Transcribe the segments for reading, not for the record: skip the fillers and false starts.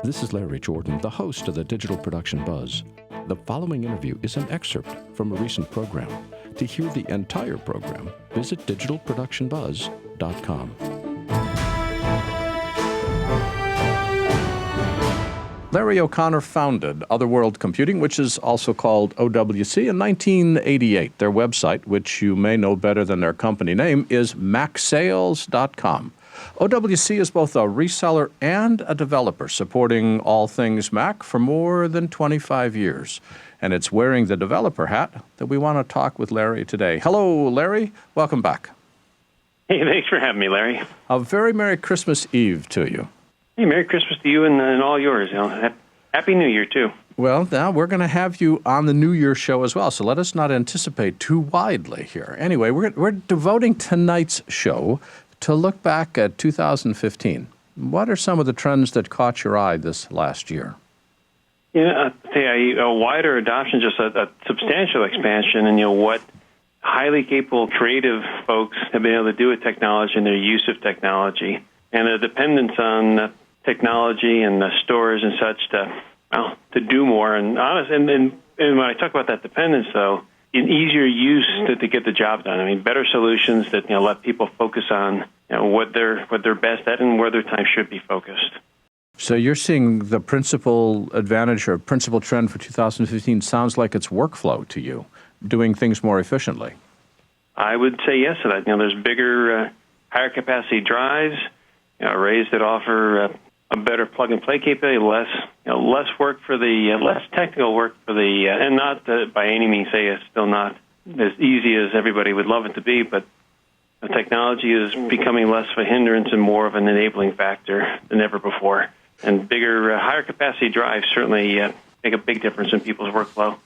This is Larry Jordan, the host of the Digital Production Buzz. The following interview is an excerpt from a recent program. To hear the entire program, visit digitalproductionbuzz.com. Larry O'Connor founded Otherworld Computing, which is also called OWC, in 1988. Their website, which you may know better than their company name, is macsales.com. OWC is both a reseller and a developer, supporting all things Mac for more than 25 years. And it's wearing the developer hat that we want to talk with Larry today. Hello, Larry. Welcome back. Hey, thanks for having me, Larry. A very Merry Christmas Eve to you. Hey, Merry Christmas to you and all yours. Happy New Year, too. Well, now we're going to have you on the New Year show as well, so let us not anticipate too widely here. Anyway, we're devoting tonight's show to look back at 2015. What are some of the trends that caught your eye this last year? Yeah, I'd say a wider adoption, just a substantial expansion in what highly capable, creative folks have been able to do with technology and their use of technology, and the dependence on technology and the stores and such to do more. And when I talk about that dependence, though, an easier use to get the job done. I mean, better solutions that let people focus on what they're best at and where their time should be focused. So you're seeing the principal advantage or principal trend for 2015 sounds like it's workflow to you, doing things more efficiently. I would say yes to that. There's bigger, higher capacity drives, arrays that offer a better plug-and-play capability, less work for the less technical work for the, and not by any means say it's still not as easy as everybody would love it to be, but the technology is becoming less of a hindrance and more of an enabling factor than ever before. And bigger, higher capacity drives certainly make a big difference in people's workflow.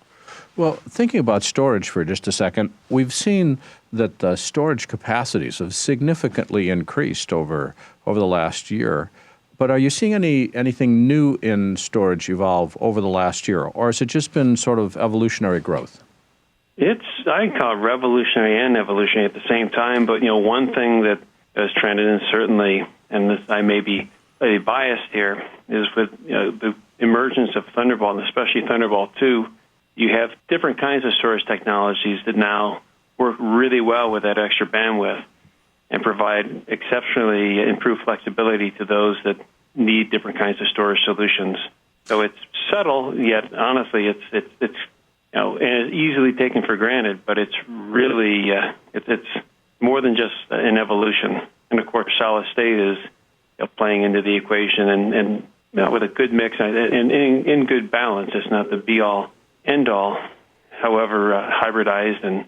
Well, thinking about storage for just a second, we've seen that the storage capacities have significantly increased over the last year. But are you seeing anything new in storage evolve over the last year, or has it just been sort of evolutionary growth? I call it revolutionary and evolutionary at the same time. But one thing that has trended, and certainly, and this, I may be biased here, is with the emergence of Thunderbolt, and especially Thunderbolt 2. You have different kinds of storage technologies that now work really well with that extra bandwidth and provide exceptionally improved flexibility to those that need different kinds of storage solutions. So it's subtle, yet honestly, it's easily taken for granted. But it's really it's more than just an evolution. And of course, solid state is playing into the equation, and with a good mix and in good balance. It's not the be-all, end-all. However, hybridized and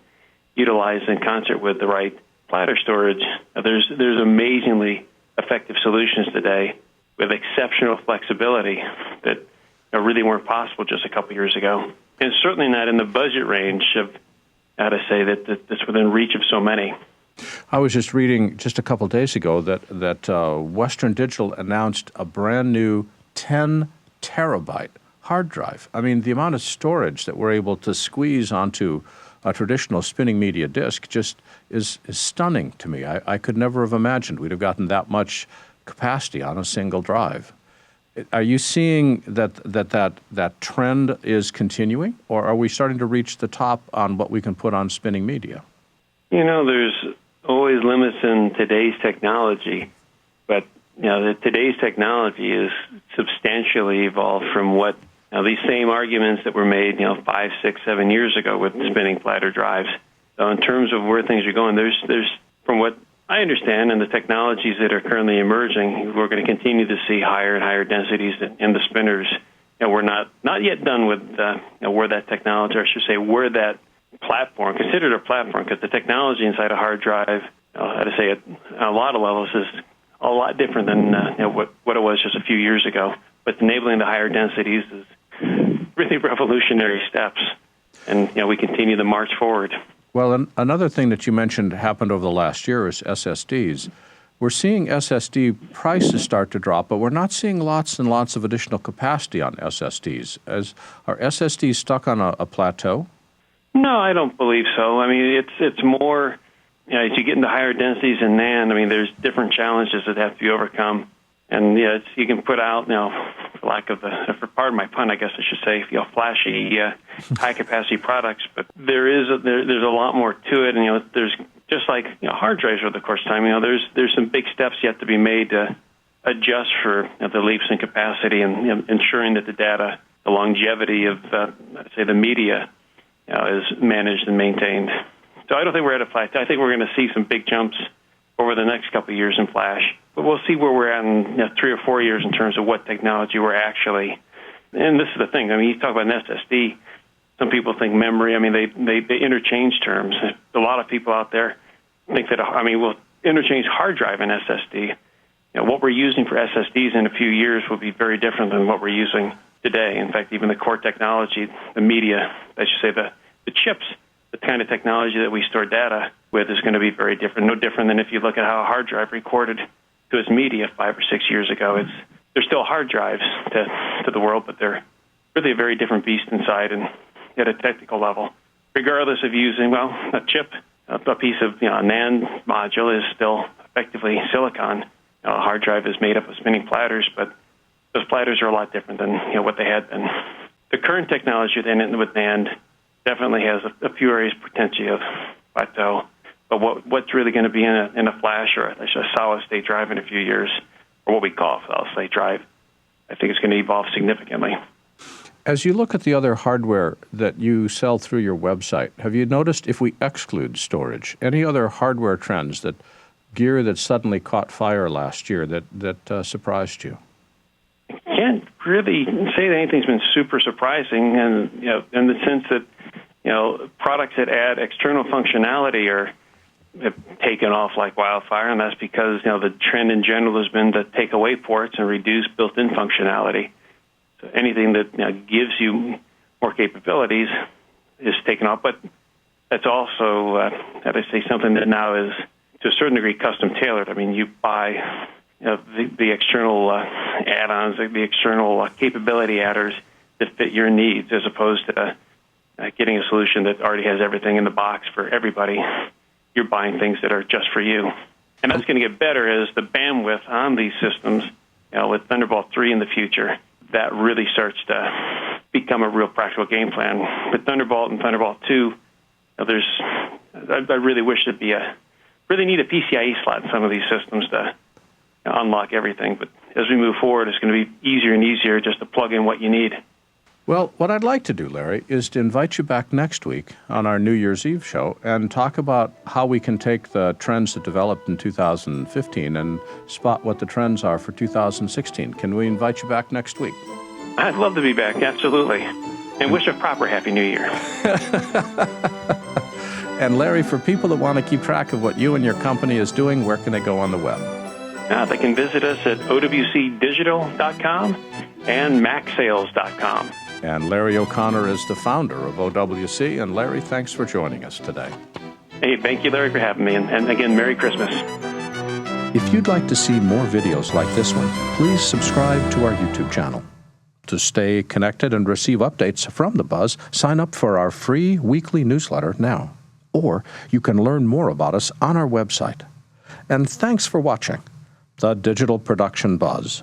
utilized in concert with the right platter storage, there's amazingly effective solutions today with exceptional flexibility that really weren't possible just a couple years ago, and certainly not in the budget range of how to say that's within reach of so many. I was just reading just a couple of days ago that Western Digital announced a brand new 10 terabyte hard drive. I mean, the amount of storage that we're able to squeeze onto a traditional spinning media disk just is stunning to me. I could never have imagined we'd have gotten that much capacity on a single drive. Are you seeing that trend is continuing, or are we starting to reach the top on what we can put on spinning media? There's always limits in today's technology, but today's technology is substantially evolved from what these same arguments that were made 5, 6, 7 years ago with spinning platter drives. So in terms of where things are going, there's from what I understand, and the technologies that are currently emerging, we're going to continue to see higher and higher densities in the spinners. And we're not yet done with where that technology, or I should say, where that platform, considered a platform, because the technology inside a hard drive, how to say it, on a lot of levels is a lot different than what it was just a few years ago. But enabling the higher densities is really revolutionary steps, and we continue the march forward. Well, another thing that you mentioned happened over the last year is SSDs. We're seeing SSD prices start to drop, but we're not seeing lots and lots of additional capacity on SSDs. Are SSDs stuck on a plateau? No, I don't believe so. I mean, it's more, as you get into higher densities in NAND, there's different challenges that have to be overcome. And you can put out for lack of for pardon my pun, I guess I should say, flashy, high capacity products. But there's a lot more to it, and there's just like hard drives over the course of time. There's some big steps yet to be made to adjust for the leaps in capacity and ensuring that the data, the longevity of say the media, is managed and maintained. So I don't think we're at a plateau. I think we're going to see some big jumps over the next couple of years in flash. But we'll see where we're at in 3 or 4 years in terms of what technology we're actually. And this is the thing. I mean, you talk about an SSD. Some people think memory. I mean, they interchange terms. A lot of people out there think that, we'll interchange hard drive and SSD. What we're using for SSDs in a few years will be very different than what we're using today. In fact, even the core technology, the media, I should say the chips, the kind of technology that we store data with is going to be very different. No different than if you look at how a hard drive recorded to its media 5 or 6 years ago. They're still hard drives to the world, but they're really a very different beast inside and at a technical level. Regardless of using, a chip, a piece of a NAND module is still effectively silicon. A hard drive is made up of spinning platters, but those platters are a lot different than what they had been. The current technology with NAND definitely has a few areas potentially of plateau. But what's really going to be in a flash or a solid state drive in a few years, or what we call a solid state drive, I think it's going to evolve significantly. As you look at the other hardware that you sell through your website, have you noticed, if we exclude storage, any other hardware trends, gear that suddenly caught fire last year that surprised you? I can't really say that anything's been super surprising, and in the sense that products that add external functionality have taken off like wildfire, and that's because the trend in general has been to take away ports and reduce built-in functionality. So anything that gives you more capabilities is taken off, but that's also, how do I say, something that now is to a certain degree custom tailored. I mean, you buy the external add-ons, the external capability adders that fit your needs, as opposed to getting a solution that already has everything in the box for everybody. You're buying things that are just for you. And that's going to get better as the bandwidth on these systems, with Thunderbolt 3 in the future, that really starts to become a real practical game plan. With Thunderbolt and Thunderbolt 2, I really wish there'd be really need a PCIe slot in some of these systems to unlock everything. But as we move forward, it's going to be easier and easier just to plug in what you need. Well, what I'd like to do, Larry, is to invite you back next week on our New Year's Eve show and talk about how we can take the trends that developed in 2015 and spot what the trends are for 2016. Can we invite you back next week? I'd love to be back, absolutely. And wish a proper Happy New Year. And Larry, for people that want to keep track of what you and your company is doing, where can they go on the web? They can visit us at owcdigital.com and macsales.com. And Larry O'Connor is the founder of OWC. And Larry, thanks for joining us today. Hey, thank you, Larry, for having me. And again, Merry Christmas. If you'd like to see more videos like this one, please subscribe to our YouTube channel. To stay connected and receive updates from The Buzz, sign up for our free weekly newsletter now. Or you can learn more about us on our website. And thanks for watching The Digital Production Buzz.